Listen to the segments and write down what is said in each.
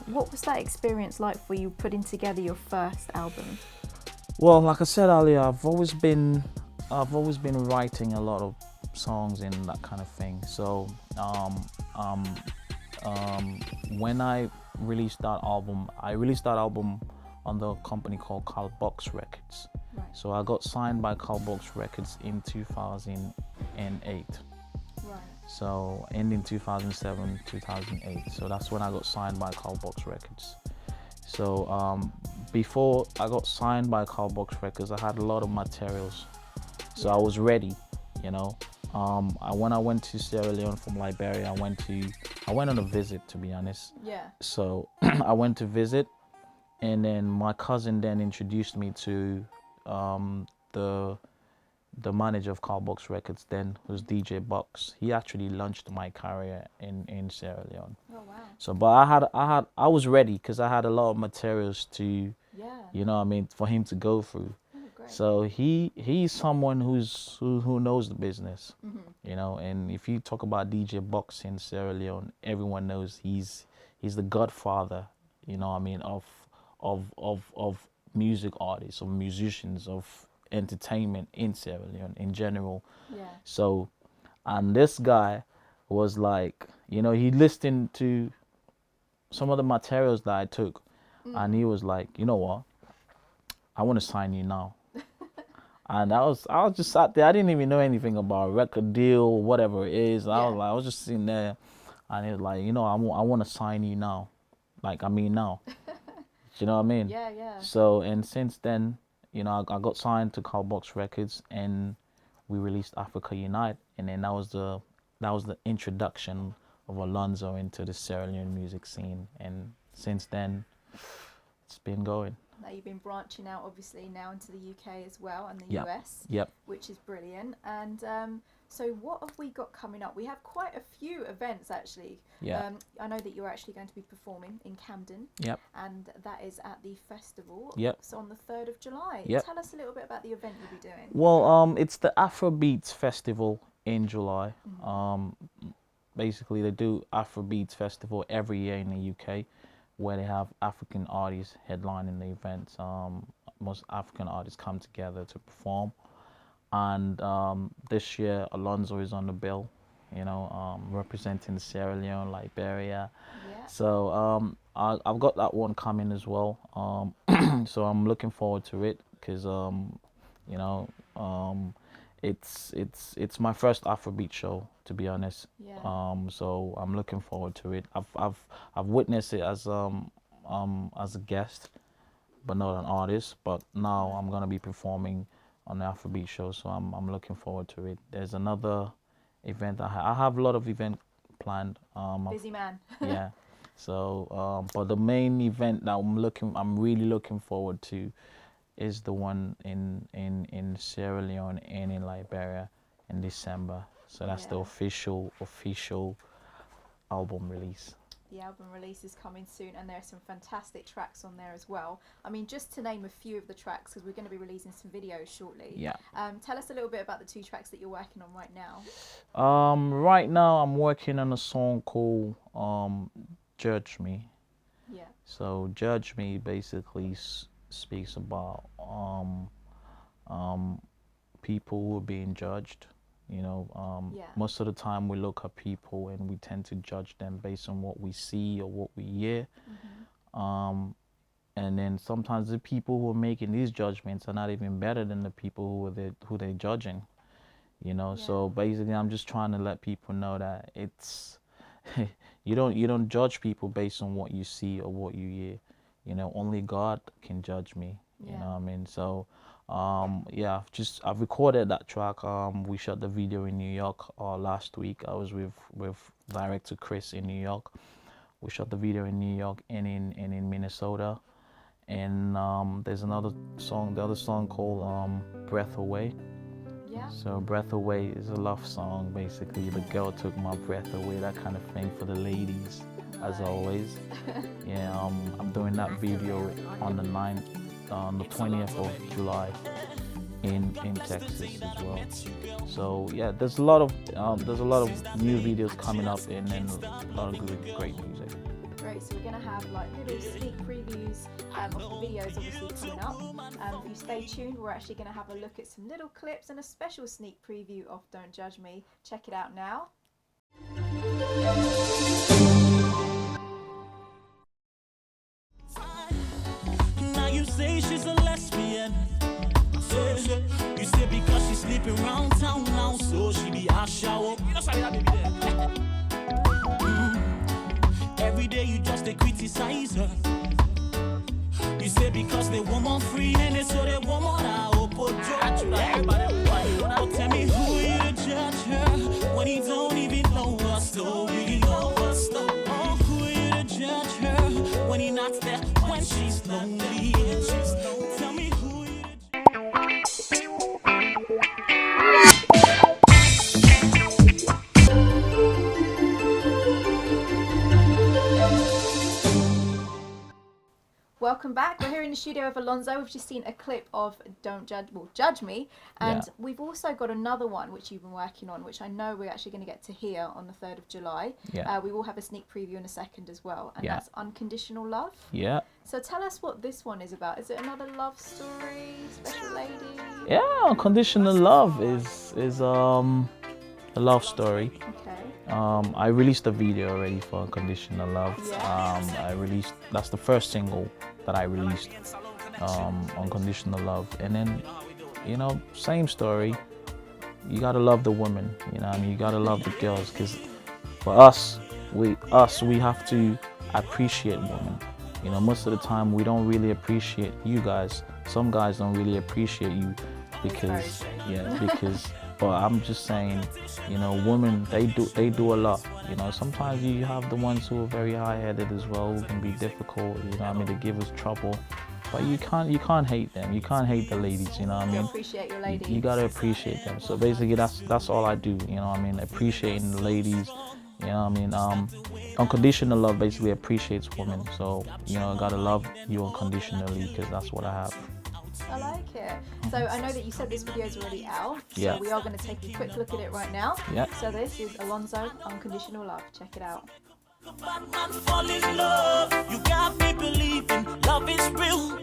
What was that experience like for you putting together your first album? Well, like I said earlier, I've always been writing a lot of songs and that kind of thing. So when I released that album, under a company called Carl Box Records. Right. So I got signed by Carl Box Records in 2008. Right. So ending 2007, 2008. So that's when I got signed by Carl Box Records. So before I got signed by Carl Box Records, I had a lot of materials. So I was ready, you know. When I went to Sierra Leone from Liberia, I went on a visit, to be honest. Yeah. So I went to visit, and then my cousin then introduced me to the manager of Carl Box Records then, was DJ Box. He actually launched my career in Sierra Leone. Oh wow. So, but I was ready because I had a lot of materials to, you know what I mean, for him to go through. Oh, great. So he's someone who knows the business, you know. And if you talk about DJ Box in Sierra Leone, everyone knows he's the godfather, you know what I mean, of music artists, of musicians, of entertainment in Sierra Leone in general. Yeah. So, and this guy was like, you know, he listened to some of the materials that I took, and he was like, you know what, I want to sign you now. And I was just sat there. I didn't even know anything about a record deal, whatever it is. I was just sitting there, and he was like, you know, I want to sign you now, like I mean now. You know what I mean? Yeah, yeah. So, and since then, you know, I got signed to Carl Box Records, and we released Africa Unite, and then that was the introduction of Alonzo into the Sierra Leone music scene, and since then, it's been going. Now you've been branching out, obviously, now into the UK as well and the Yep. US, Yep. which is brilliant. And so what have we got coming up? We have quite a few events, actually. Yeah. I know that you're actually going to be performing in Camden. Yep. And that is at the festival. Yep. So on the 3rd of July. Yep. Tell us a little bit about the event you'll be doing. Well, it's the Afrobeats Festival in July. Basically, they do Afrobeats Festival every year in the UK, where they have African artists headlining the events. Most African artists come together to perform, and this year Alonzo is on the bill, you know, representing Sierra Leone, Liberia. Yeah. So I've got that one coming as well. So I'm looking forward to it because you know, it's my first Afrobeat show, to be honest. Yeah. So I'm looking forward to it. I've witnessed it as a guest, but not an artist. But now I'm gonna be performing on the Afrobeat show, so I'm looking forward to it. There's another event I have a lot of event planned. Busy man. Yeah. So, but the main event that I'm really looking forward to is the one in Sierra Leone and in Liberia in December. So that's the official album release. The album release is coming soon, and there are some fantastic tracks on there as well. I mean, just to name a few of the tracks, because we're going to be releasing some videos shortly. Yeah. Tell us a little bit about the 2 tracks that you're working on right now. Right now I'm working on a song called Judge Me. Yeah. So Judge Me basically speaks about people who are being judged. You know, most of the time we look at people and we tend to judge them based on what we see or what we hear. And then sometimes the people who are making these judgments are not even better than the people who they're judging. You know, so basically I'm just trying to let people know that it's you don't judge people based on what you see or what you hear. You know, only God can judge me. You know what I mean? So I've recorded that track. We shot the video in New York last week. I was with director Chris in New York. We shot the video in New York and in Minnesota. And there's the other song called Breath Away. Yeah. So Breath Away is a love song, basically. The girl took my breath away, that kind of thing for the ladies, as always. Yeah, I'm doing that video on the 20th of July in Texas as well. So yeah, there's a lot of new videos coming up and a lot of great music. Great. great. So we're going to have like little sneak previews of the videos obviously coming up. If you stay tuned, we're actually going to have a look at some little clips and a special sneak preview of Don't Judge Me. Check it out now. Now you say she's a lesbian. You say because she's sleeping around town now, so she be a shower. Every day you just criticize her. You say because they want more free and they so they want more now. Tell me who you to judge her when he don't even know her story. Oh, who you to judge her when he not there when she's lonely. Tell me who you to Welcome back. We're here in the studio with Alonzo. We've just seen a clip of Don't Judge, Judge Me. And we've also got another one which you've been working on, which I know we're actually going to get to hear on the 3rd of July. We will have a sneak preview in a second as well. And that's Unconditional Love. So tell us what this one is about. Is it another love story, special lady? Yeah, Unconditional Love is a love story. Okay. I released a video already for Unconditional Love. That's the first single that I released, Unconditional Love. And then, you know, same story. You gotta love the women, you know what I mean? You gotta love the girls, because for us, we have to appreciate women. You know, most of the time we don't really appreciate you guys. Some guys don't really appreciate you because, but I'm just saying, you know, women, they do a lot. You know, sometimes you have the ones who are very high-headed as well, who can be difficult, you know what I mean, they give us trouble. But you can't hate them. You can't hate the ladies, you know what I mean? You appreciate your ladies. You gotta appreciate them. So basically that's all I do, you know what I mean? Appreciating the ladies, you know what I mean? Unconditional love basically appreciates women. So, you know, I gotta love you unconditionally, because that's what I have. I like it. So I know that you said this video is already out. So we are going to take a quick look at it right now. So this is Alonzo, Unconditional Love. Check it out. fall in love. You got me believing love is real,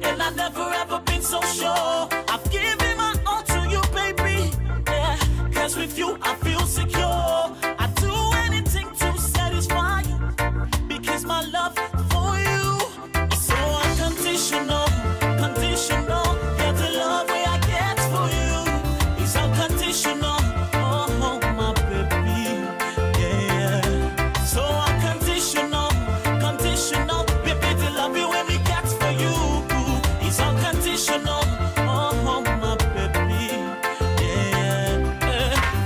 and I've never ever been so sure. I've given my all to you, baby. Yeah, 'cause with you I feel secure. I do anything to satisfy you, because my love for you is so unconditional. Conditional, yeah, the love way I get for you is unconditional. Oh, my baby, yeah. So unconditional, conditional, baby, the love you when we get for you is unconditional. Oh, my baby, yeah.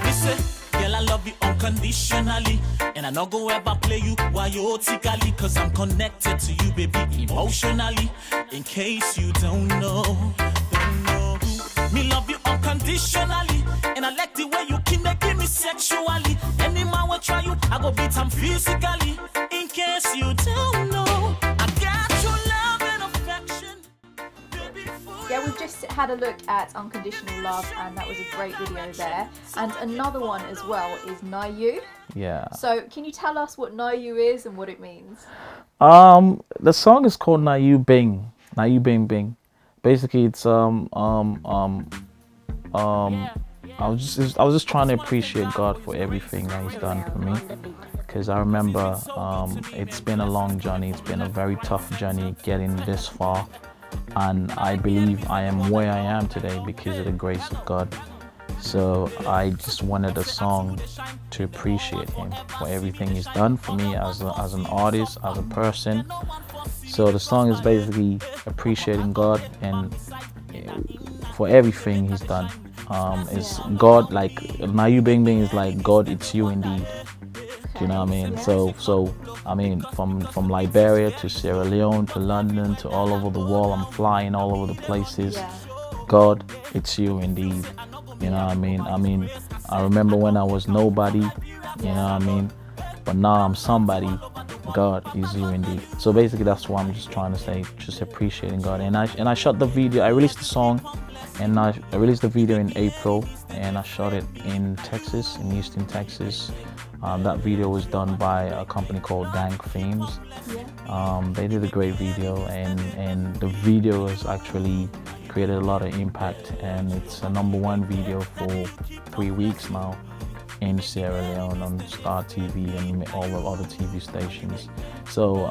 Listen, girl, I love you unconditionally, and I not go ever play you chaotically, 'cause I'm connected to you, baby, emotionally. In case you don't know, me love you unconditionally, and I like the way you keep making me sexually. Any man will try you, I go beat him physically. In case you don't know, I got your love and affection. Yeah, we've just had a look at Unconditional Love, and that was a great video there. And another one as well is Na You. Yeah. So can you tell us what Na You is and what it means? The song is called Na You Bing. Na You Bing Bing. Basically, it's I was just trying to appreciate God for everything that He's done for me, because I remember it's been a long journey. It's been a very tough journey getting this far, and I believe I am where I am today because of the grace of God. So I just wanted a song to appreciate Him for everything He's done for me as an artist, as a person. So the song is basically appreciating God and for everything He's done. It's God, like Na You Bing Bing is like God, it's you indeed. Do you know what I mean? So I mean, from Liberia to Sierra Leone to London to all over the world, I'm flying all over the places. God, it's you indeed. You know what I mean? I remember when I was nobody, you know what I mean? But now I'm somebody. God is you indeed. So basically that's what I'm just trying to say, just appreciating God. And I shot the video, I released the song, and I released the video in April, and I shot it in Texas, in Houston, Texas. That video was done by a company called Dank Themes. They did a great video, and the video has actually created a lot of impact, and it's a #1 video for 3 weeks now in Sierra Leone on Star TV and all the other TV stations. So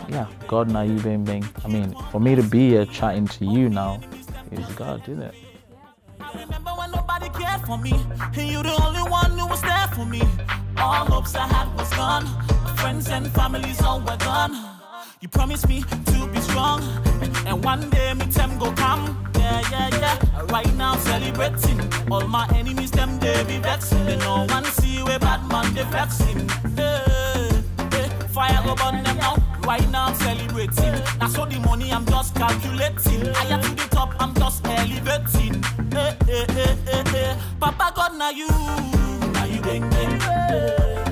yeah, God na you bang bang. I mean, for me to be here chatting to you now, is God did it. I remember when nobody cared for me, and you the only one who was there for me. All hopes I had was gone, friends and families all were gone. You promised me to be strong, and one day me time go come. Yeah. Right now celebrating, all my enemies them they be vexing. They no one see where bad man they vexing. Fire go burn them now. Right now I'm celebrating. That's all the money I'm just calculating. Higher to the top I'm just elevating. Papa God now you bang bang.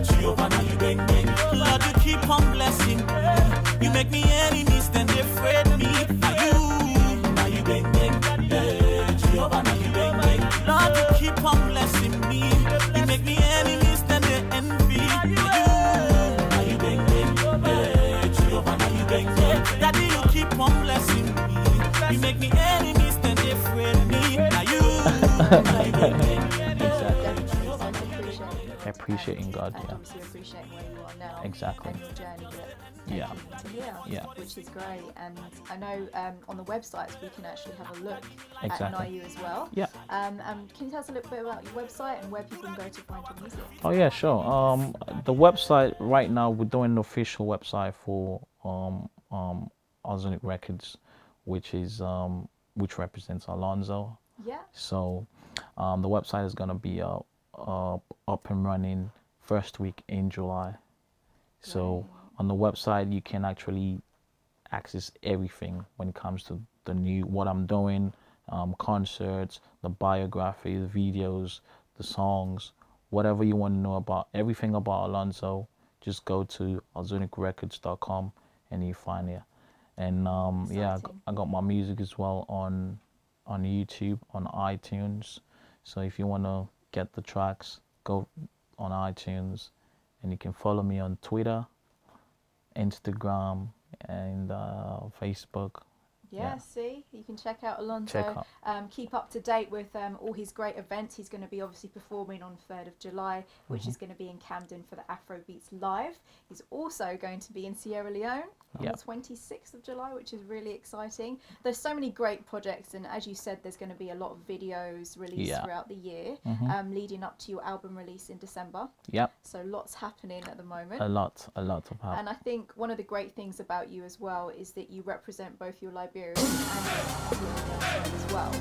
Jehovah now you bang bang. Lord you keep on blessing. You make me enemies then they afraid me. Now you bang bang. Jehovah now you bang bang. Lord you keep on blessing me. You make me enemies then they envy. Now you bang bang. Jehovah now you bang bang. Daddy you keep on blessing me. You make me enemies then they afraid me. Now you bang bang. Appreciating God, and obviously appreciating where you are now. Exactly. And your journey that to here, which is great. And I know on the websites we can actually have a look at NIU as well. Yeah. And can you tell us a little bit about your website and where people can go to find your music? Oh yeah, sure. The website right now, we're doing an official website for Ozonic Records, which represents Alonzo. Yeah. So the website is gonna be up and running first week in July. So on the website you can actually access everything when it comes to what I'm doing, concerts, the biography, the videos, the songs, whatever you want to know about everything about Alonzo. Just go to alzonicrecords.com and you find it. And I got my music as well on YouTube, on iTunes. So if you want to get the tracks, go on iTunes, and you can follow me on Twitter, Instagram, and Facebook. Yeah, see, you can check out Alonzo. Keep up to date with all his great events. He's going to be obviously performing on 3rd of July, which is going to be in Camden for the Afrobeats Live. He's also going to be in Sierra Leone on the 26th of July, which is really exciting. There's so many great projects, and as you said, there's going to be a lot of videos released throughout the year, leading up to your album release in December. Yep. So lots happening at the moment. A lot of happening. And I think one of the great things about you as well is that you represent both your Liberian and your as well.